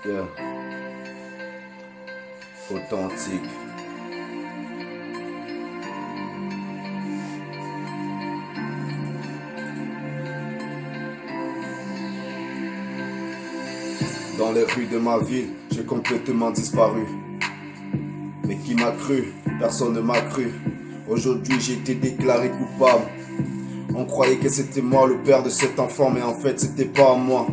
Yeah. Authentique. Dans les rues de ma ville, j'ai complètement disparu. Mais qui m'a cru? Personne ne m'a cru. Aujourd'hui, j'ai été déclaré coupable. On croyait que c'était moi le père de cet enfant, mais en fait, c'était pas moi.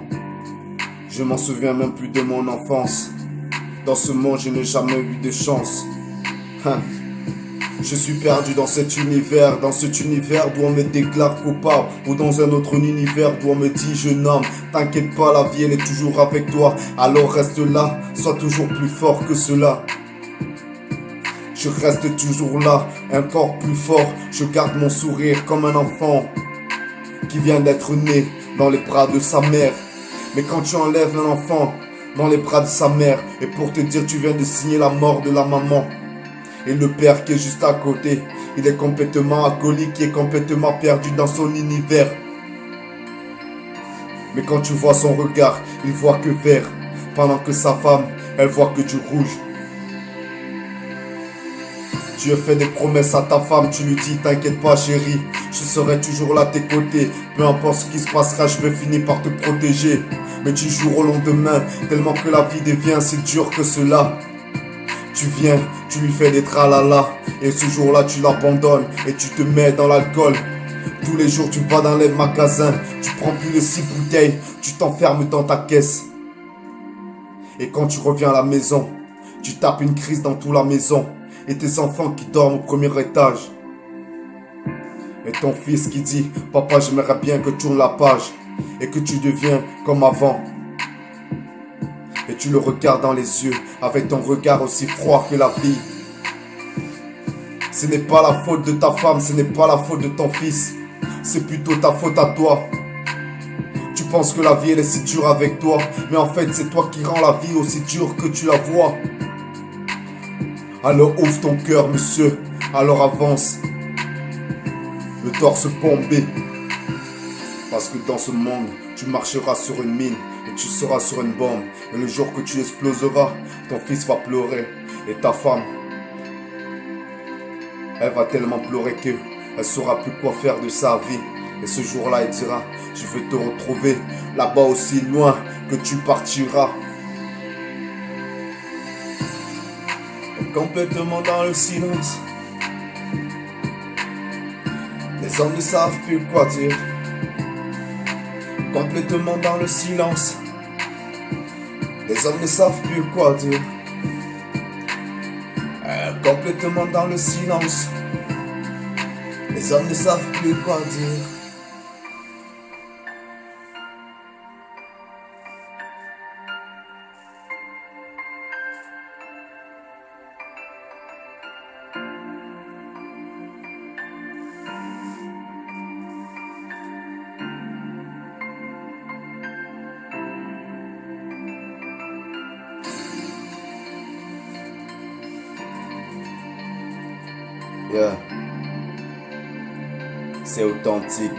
Je m'en souviens même plus de mon enfance. Dans ce monde, je n'ai jamais eu de chance. Je suis perdu dans cet univers d'où on me déclare coupable, ou dans un autre univers d'où on me dit jeune homme, t'inquiète pas, la vie elle est toujours avec toi, alors reste là, sois toujours plus fort que cela. Je reste toujours là, encore plus fort, je garde mon sourire comme un enfant qui vient d'être né dans les bras de sa mère. Mais quand tu enlèves un enfant dans les bras de sa mère, et pour te dire tu viens de signer la mort de la maman, et le père qui est juste à côté, il est complètement alcoolique, qui est complètement perdu dans son univers. Mais quand tu vois son regard, il voit que vert, pendant que sa femme, elle voit que du rouge. Tu as fait des promesses à ta femme, tu lui dis t'inquiète pas chérie, je serai toujours là à tes côtés, peu importe ce qui se passera, je vais finir par te protéger. Mais du jour au lendemain, tellement que la vie devient si dure que cela, tu viens, tu lui fais des tralala, et ce jour-là tu l'abandonnes et tu te mets dans l'alcool. Tous les jours tu vas dans les magasins, tu prends plus de 6 bouteilles, tu t'enfermes dans ta caisse. Et quand tu reviens à la maison, tu tapes une crise dans toute la maison, et tes enfants qui dorment au premier étage. Et ton fils qui dit, papa j'aimerais bien que tu tournes la page, et que tu deviens comme avant. Et tu le regardes dans les yeux, avec ton regard aussi froid que la vie. Ce n'est pas la faute de ta femme, ce n'est pas la faute de ton fils, c'est plutôt ta faute à toi. Tu penses que la vie elle est si dure avec toi, mais en fait c'est toi qui rends la vie aussi dure que tu la vois. Alors ouvre ton cœur monsieur, alors avance, le torse bombé. Parce que dans ce monde, tu marcheras sur une mine et tu seras sur une bombe. Et le jour que tu exploseras, ton fils va pleurer. Et ta femme, elle va tellement pleurer que elle saura plus quoi faire de sa vie. Et ce jour-là, elle dira, je vais te retrouver là-bas aussi loin que tu partiras. Et complètement dans le silence, les hommes ne savent plus quoi dire. Complètement dans le silence, les hommes ne savent plus quoi dire. Complètement dans le silence, les hommes ne savent plus quoi dire. Yeah. C'est authentique.